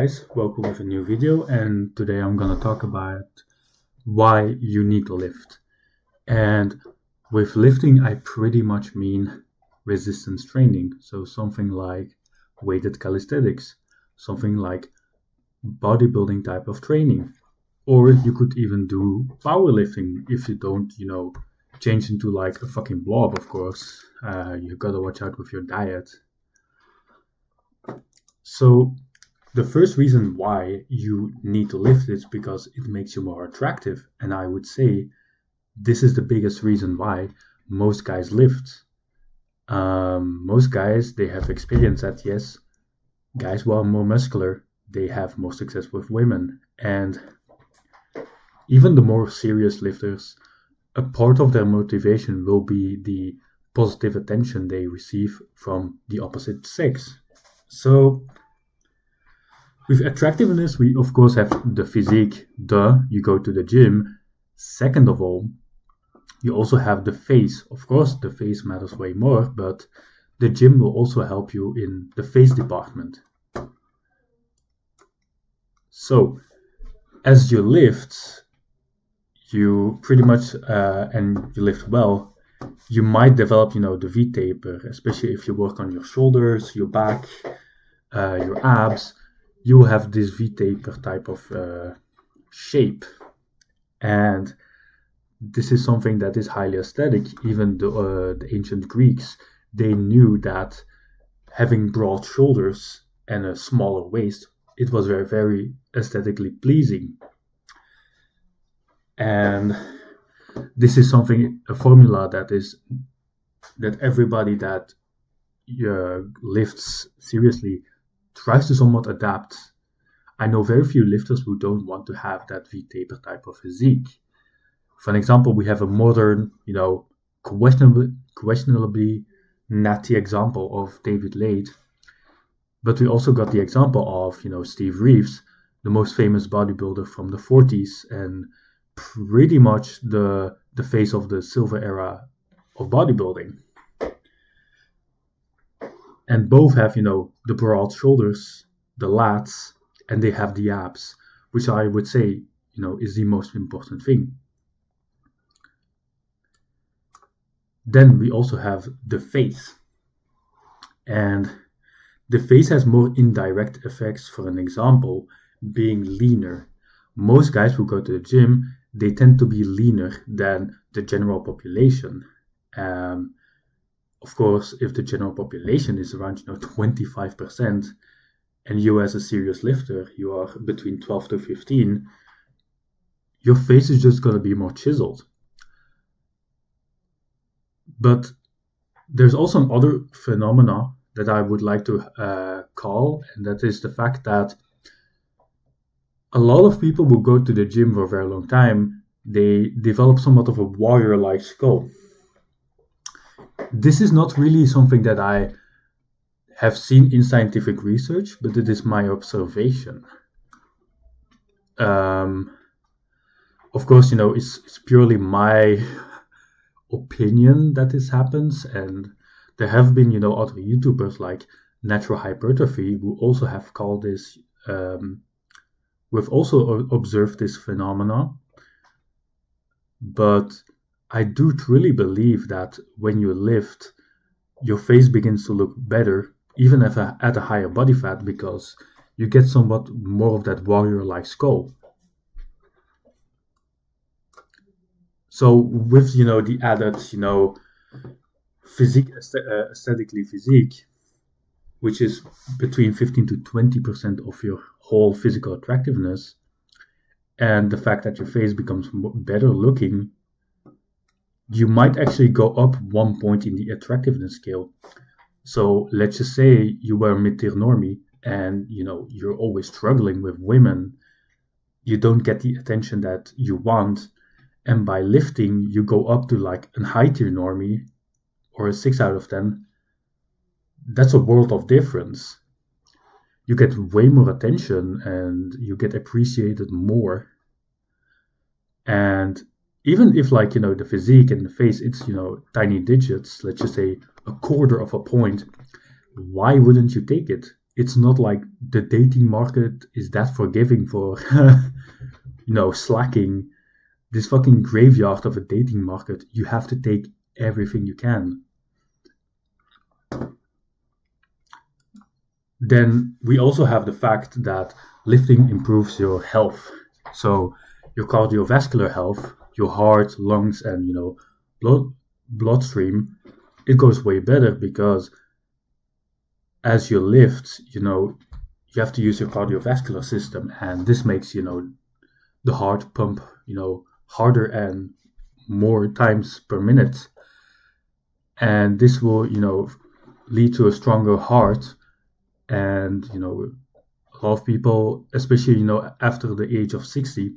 Guys, welcome with a new video, and today I'm gonna talk about why you need to lift. And with lifting I pretty much mean resistance training, so something like weighted calisthenics, something like bodybuilding type of training, or you could even do powerlifting if you don't change into like a fucking blob. Of course, you gotta watch out with your diet. So the first reason why you need to lift is because it makes you more attractive. And I would say this is the biggest reason why most guys lift. Most guys, they have experience that, yes, guys who are more muscular, they have more success with women. And even the more serious lifters, a part of their motivation will be the positive attention they receive from the opposite sex. So with attractiveness, we of course have the physique. You go to the gym. Second of all, you also have the face. Of course, the face matters way more, but the gym will also help you in the face department. So, as you lift, you pretty much, and you lift well, you might develop, the V taper, especially if you work on your shoulders, your back, your abs. You will have this V-taper type of shape. And this is something that is highly aesthetic. Even the ancient Greeks, they knew that having broad shoulders and a smaller waist, it was very, very aesthetically pleasing. And this is a formula that everybody that lifts seriously tries to somewhat adapt. I know very few lifters who don't want to have that V-taper type of physique. For an example, we have a modern, questionably natty example of David Lade, but we also got the example of, Steve Reeves, the most famous bodybuilder from the 40s and pretty much the face of the silver era of bodybuilding. And both have, the broad shoulders, the lats, and they have the abs, which I would say, is the most important thing. Then we also have the face. And the face has more indirect effects. For an example, being leaner. Most guys who go to the gym, they tend to be leaner than the general population. Of course, if the general population is around 25%, and you as a serious lifter, you are between 12 to 15, your face is just going to be more chiseled. But there's also another phenomena that I would like to call, and that is the fact that a lot of people who go to the gym for a very long time, they develop somewhat of a warrior-like skull. This is not really something that I have seen in scientific research, but it is my observation. Of course, it's purely my opinion that this happens, and there have been, other YouTubers like Natural Hypertrophy who also have called this, we've also observed this phenomena, but I do truly believe that when you lift, your face begins to look better, even if at a higher body fat, because you get somewhat more of that warrior-like skull. So with, the added, physique, aesthetically physique, which is between 15 to 20% of your whole physical attractiveness, and the fact that your face becomes better looking, you might actually go up 1 point in the attractiveness scale. So let's just say you were a mid-tier normie and you're always struggling with women, you don't get the attention that you want, and by lifting you go up to like a high-tier normie or a 6 out of 10. That's a world of difference. You get way more attention and you get appreciated more. And even if the physique and the face, it's tiny digits, let's just say a quarter of a point, why wouldn't you take it? it's not like the dating market is that forgiving for, slacking. This fucking graveyard of a dating market, you have to take everything you can. Then we also have the fact that lifting improves your health. So your cardiovascular health, your heart, lungs, and bloodstream, it goes way better because as you lift, you have to use your cardiovascular system, and this makes the heart pump harder and more times per minute, and this will lead to a stronger heart. And a lot of people, especially after the age of 60,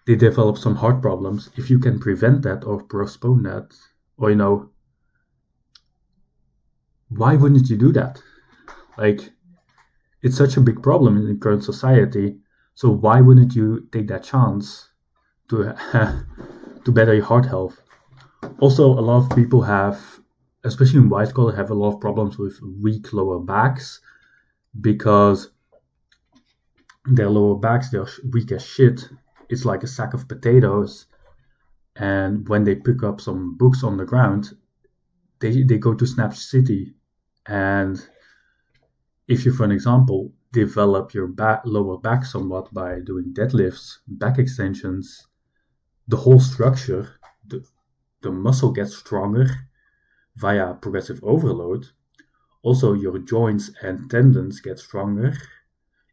they develop some heart problems. If you can prevent that or postpone that, or why wouldn't you do that? Like, it's such a big problem in the current society, so why wouldn't you take that chance to to better your heart health? Also, a lot of people have, especially in white collar, have a lot of problems with weak lower backs because their lower backs, they're weak as shit. It's like a sack of potatoes, and when they pick up some books on the ground, they go to Snatch City. And if you, for example, develop your lower back somewhat by doing deadlifts, back extensions, the whole structure, the muscle gets stronger via progressive overload. Also, your joints and tendons get stronger,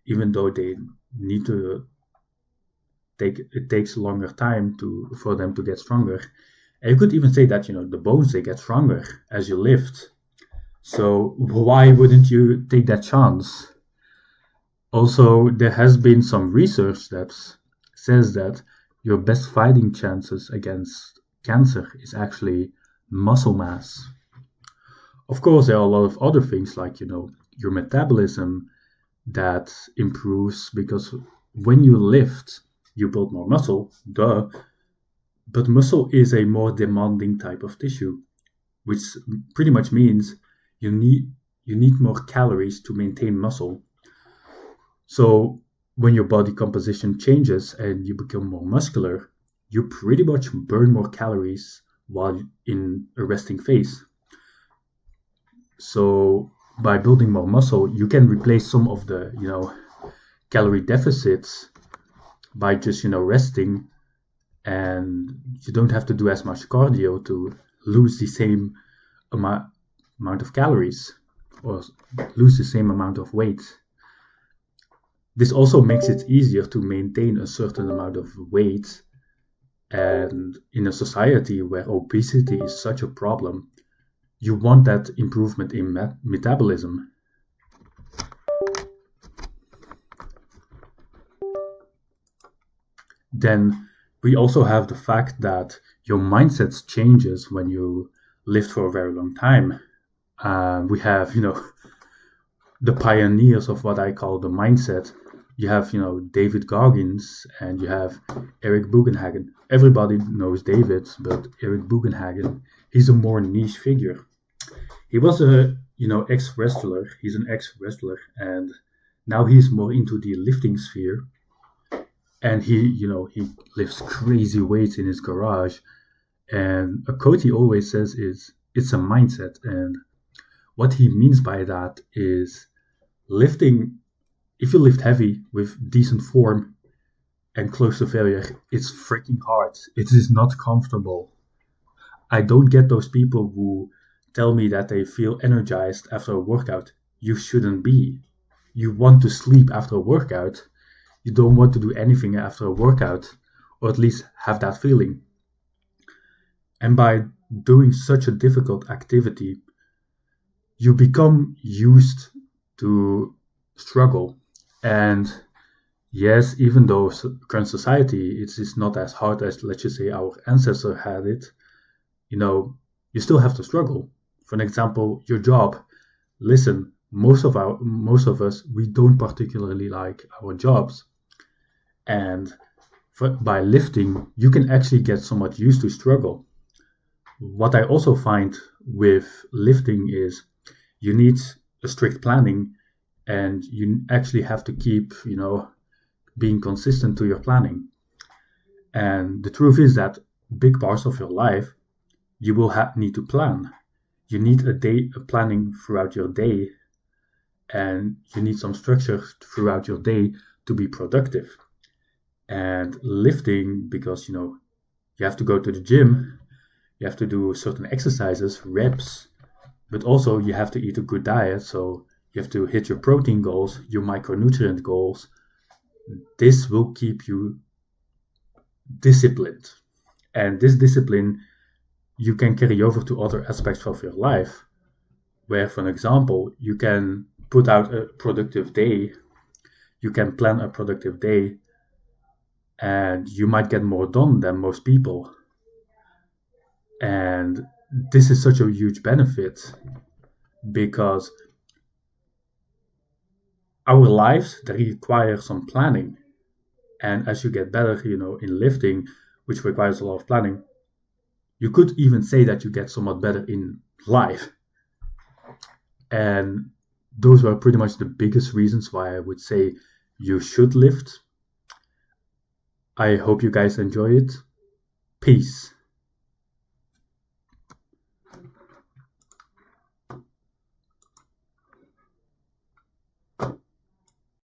even though they need to it takes a longer time for them to get stronger. And you could even say that the bones, they get stronger as you lift. So why wouldn't you take that chance? Also, there has been some research that says that your best fighting chances against cancer is actually muscle mass. Of course, there are a lot of other things like your metabolism that improves, because when you lift, you build more muscle, duh. But muscle is a more demanding type of tissue, which pretty much means you need more calories to maintain muscle. So when your body composition changes and you become more muscular, you pretty much burn more calories while in a resting phase. So by building more muscle, you can replace some of the calorie deficits by just resting, and you don't have to do as much cardio to lose the same amount of calories or lose the same amount of weight. This also makes it easier to maintain a certain amount of weight, and in a society where obesity is such a problem, you want that improvement in metabolism. Then we also have the fact that your mindset changes when you live for a very long time. We have, the pioneers of what I call the mindset. You have, David Goggins, and you have Eric Bugenhagen. Everybody knows David, but Eric Bugenhagen, he's a more niche figure. He was a, ex-wrestler. He's an ex-wrestler, and now he's more into the lifting sphere. And he lifts crazy weights in his garage. And a quote he always says is, it's a mindset. And what he means by that is lifting, if you lift heavy with decent form and close to failure, it's freaking hard. It is not comfortable. I don't get those people who tell me that they feel energized after a workout. You shouldn't be. You want to sleep after a workout. You don't want to do anything after a workout, or at least have that feeling. And by doing such a difficult activity, you become used to struggle. And yes, even though current society is not as hard as, let's just say, our ancestors had it, you still have to struggle. For example, your job. Listen, most of us, we don't particularly like our jobs. And by lifting, you can actually get somewhat used to struggle. What I also find with lifting is you need a strict planning. and you actually have to keep, being consistent to your planning. And the truth is that big parts of your life you will need to plan. You need a planning throughout your day, and you need some structure throughout your day to be productive. And lifting, because you have to go to the gym, you have to do certain exercises, reps, but also you have to eat a good diet. So you have to hit your protein goals, your micronutrient goals. This will keep you disciplined. And this discipline you can carry over to other aspects of your life, where, for example, you can put out a productive day, you can plan a productive day, and you might get more done than most people. And this is such a huge benefit because our lives, they require some planning. And as you get better, in lifting, which requires a lot of planning, you could even say that you get somewhat better in life. And those were pretty much the biggest reasons why I would say you should lift. I hope you guys enjoy it. Peace.